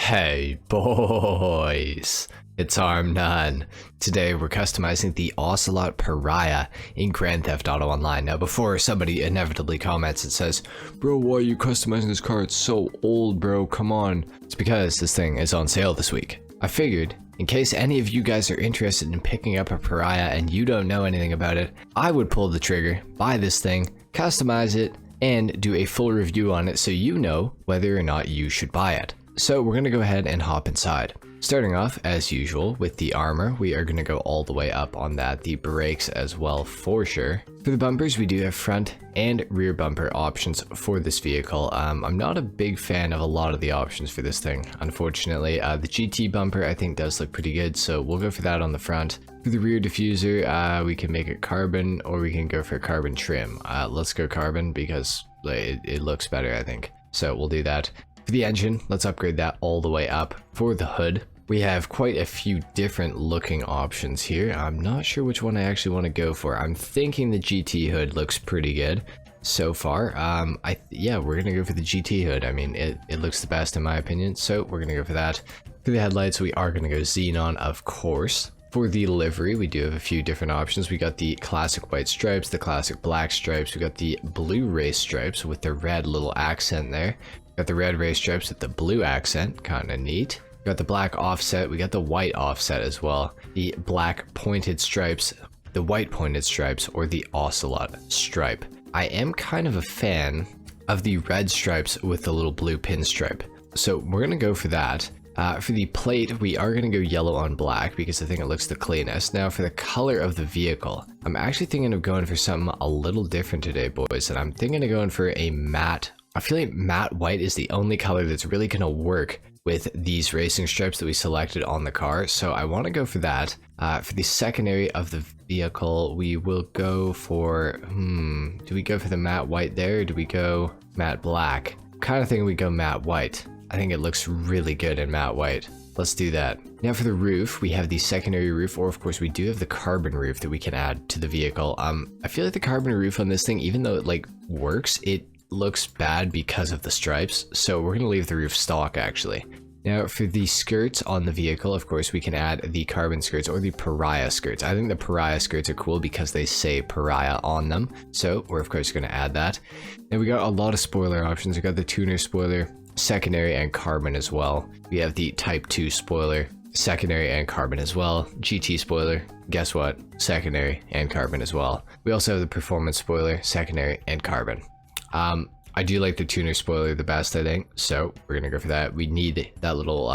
Hey boys, it's HarmNone. Today we're customizing the Ocelot Pariah in Grand Theft Auto Online. Now before somebody inevitably comments and says, "Bro, why are you customizing this car? It's so old, bro, come on." It's because this thing is on sale this week. I figured, in case any of you guys are interested in picking up a Pariah and you don't know anything about it, I would pull the trigger, buy this thing, customize it, and do a full review on it so you know whether or not you should buy it. So we're going to go ahead and hop inside. Starting off, as usual, with the armor, we are going to go all the way up on that. The brakes as well, for sure. For the bumpers, we do have front and rear bumper options for this vehicle. I'm not a big fan of a lot of the options for this thing, unfortunately. The GT bumper, I think, does look pretty good, so we'll go for that on the front. For the rear diffuser, we can make it carbon, or we can go for carbon trim. Let's go carbon because it looks better, I think. So we'll do that. For the engine, let's upgrade that all the way up. For the hood, we have quite a few different looking options here. I'm not sure which one I actually want to go for. I'm thinking the GT hood looks pretty good so far. Yeah, we're gonna go for the GT hood. I mean, it looks the best in my opinion, so we're gonna go for that. For the headlights, we are gonna go xenon, of course. For the livery, we do have a few different options. We got the classic white stripes, the classic black stripes, we got the blue race stripes with the red little accent there. Got the red race stripes with the blue accent, kind of neat. We got the black offset, we got the white offset as well. The black pointed stripes, the white pointed stripes, or the Ocelot stripe. I am kind of a fan of the red stripes with the little blue pinstripe, so we're gonna go for that. For the plate, we are going to go yellow on black because I think it looks the cleanest. Now for the color of the vehicle, I'm actually thinking of going for something a little different today, boys, and I'm thinking of going for a matte. I feel like matte white is the only color that's really going to work with these racing stripes that we selected on the car, so I want to go for that. For the secondary of the vehicle, we will go for, do we go for the matte white there, or do we go matte black? Kind of thinking we go matte white. I think it looks really good in matte white. Let's do that. Now for the roof, we have the secondary roof, or of course we do have the carbon roof that we can add to the vehicle. I feel like the carbon roof on this thing, even though it works, it looks bad because of the stripes. So we're gonna leave the roof stock actually. Now for the skirts on the vehicle, of course we can add the carbon skirts or the Pariah skirts. I think the Pariah skirts are cool because they say Pariah on them. So we're of course gonna add that. Now we got a lot of spoiler options. We got the tuner spoiler, secondary and carbon as well. We have the type 2 spoiler, secondary and carbon as well. GT spoiler, guess what? Secondary and carbon as well. We also have the performance spoiler, secondary and carbon. I do like the tuner spoiler the best, I think, so we're gonna go for that. We need that little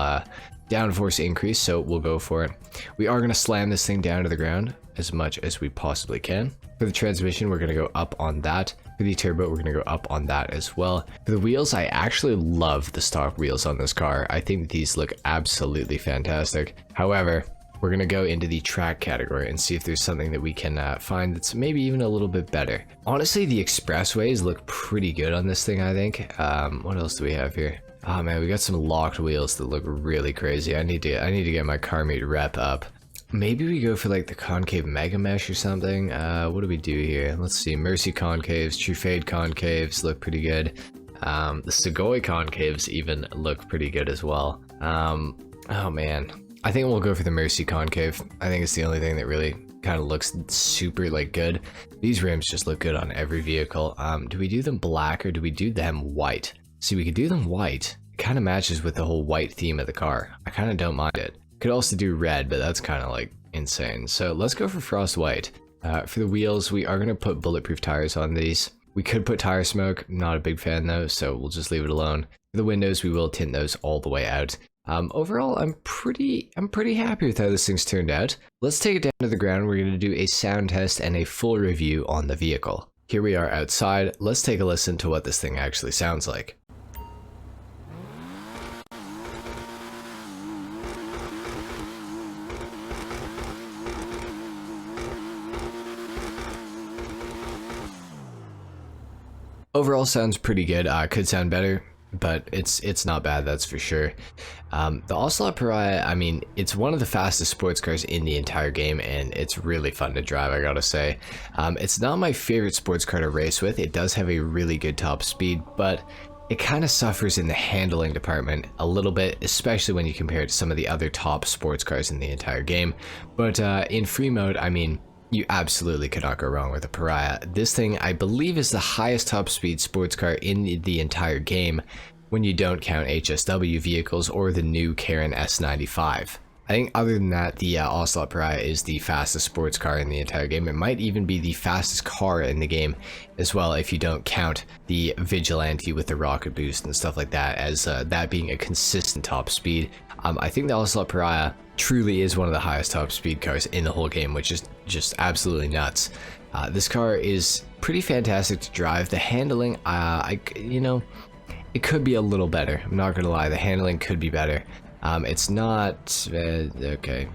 downforce increase, so we'll go for it. We are gonna slam this thing down to the ground as much as we possibly can. For the transmission, we're gonna go up on that. For the turbo, we're gonna go up on that as well. For the wheels, I actually love the stock wheels on this car. I think these look absolutely fantastic. However, we're gonna go into the track category and see if there's something that we can find that's maybe even a little bit better. Honestly, the expressways look pretty good on this thing, I think. What else do we have here? Oh man, we got some locked wheels that look really crazy. I need to get my car meet rep up. Maybe we go for the concave mega mesh or something. What do we do here? Let's see. Mercy concaves, True Fade concaves look pretty good. The Sugoi concaves even look pretty good as well. Oh man, I think we'll go for the Mercy concave. I think it's the only thing that really kind of looks super good. These rims just look good on every vehicle. Do we do them black or do we do them white? See, we could do them white. It kind of matches with the whole white theme of the car. I kind of don't mind it. Could also do red, but that's kind of insane. So let's go for frost white. For the wheels, we are going to put bulletproof tires on these. We could put tire smoke, not a big fan though, so we'll just leave it alone. For the windows, we will tint those all the way out. Overall, I'm pretty happy with how this thing's turned out. Let's take it down to the ground. We're going to do a sound test and a full review on the vehicle. Here we are outside. Let's take a listen to what this thing actually sounds like. Overall sounds pretty good. Could sound better, but it's not bad, that's for sure. The Ocelot Pariah, I mean, it's one of the fastest sports cars in the entire game, and it's really fun to drive, I gotta say. It's not my favorite sports car to race with. It does have a really good top speed, but it kind of suffers in the handling department a little bit, especially when you compare it to some of the other top sports cars in the entire game. But in free mode, I mean, you absolutely cannot go wrong with a Pariah. This thing, I believe, is the highest top speed sports car in the entire game when you don't count HSW vehicles or the new Karen S95. I think other than that, the Ocelot Pariah is the fastest sports car in the entire game. It might even be the fastest car in the game as well, if you don't count the Vigilante with the rocket boost and stuff like that, as that being a consistent top speed. I think the Ocelot Pariah truly is one of the highest top speed cars in the whole game, which is just absolutely nuts. This car is pretty fantastic to drive. The handling, you know, it could be a little better. I'm not gonna lie, the handling could be better. It's not, okay,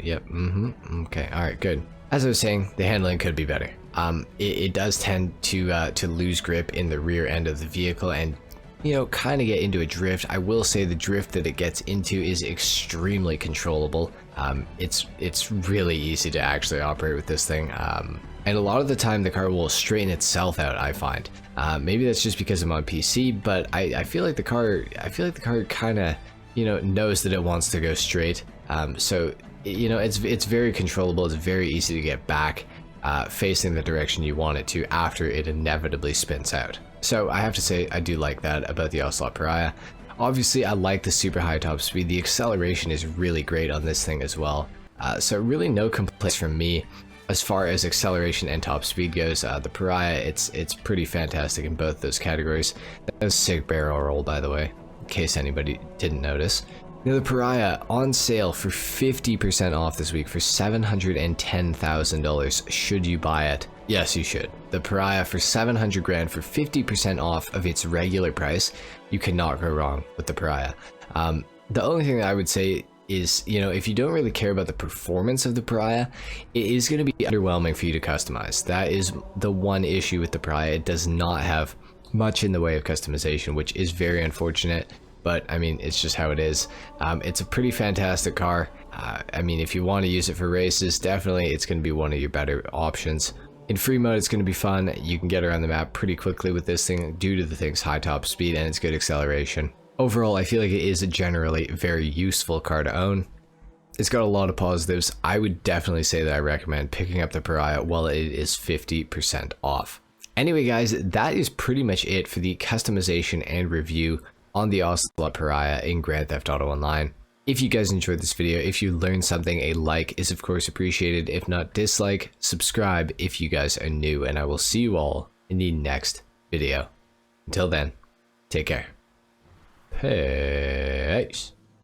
yep, okay, alright, good. As I was saying, the handling could be better. It does tend to lose grip in the rear end of the vehicle and, you know, kind of get into a drift. I will say the drift that it gets into is extremely controllable. It's really easy to actually operate with this thing. And a lot of the time the car will straighten itself out, I find. Maybe that's just because I'm on PC, but I feel like the car kind of, you know, knows that it wants to go straight. So, you know, it's very controllable. It's very easy to get back facing the direction you want it to after it inevitably spins out. So I have to say, I do like that about the Ocelot Pariah. Obviously, I like the super high top speed. The acceleration is really great on this thing as well. So really no complaints from me as far as acceleration and top speed goes. The Pariah, it's pretty fantastic in both those categories. That was a sick barrel roll, by the way, in case anybody didn't notice. Now, the Pariah on sale for 50% off this week for $710,000. Should you buy it? Yes, you should. The Pariah for 700 grand for 50% off of its regular price. You cannot go wrong with the Pariah. The only thing that I would say is, you know, if you don't really care about the performance of the Pariah, it is going to be underwhelming for you to customize. That is the one issue with the Pariah. It does not have much in the way of customization, which is very unfortunate. But I mean, it's just how it is. It's a pretty fantastic car. I mean, if you want to use it for races, definitely it's going to be one of your better options. In free mode, it's going to be fun. You can get around the map pretty quickly with this thing due to the thing's high top speed and its good acceleration. Overall, I feel like it is a generally very useful car to own. It's got a lot of positives. I would definitely say that I recommend picking up the Pariah while it is 50% off. Anyway, guys, that is pretty much it for the customization and review on the Ocelot Pariah in Grand Theft Auto Online. If you guys enjoyed this video, if you learned something, a like is of course appreciated. If not, dislike, subscribe if you guys are new, and I will see you all in the next video. Until then, take care. Peace.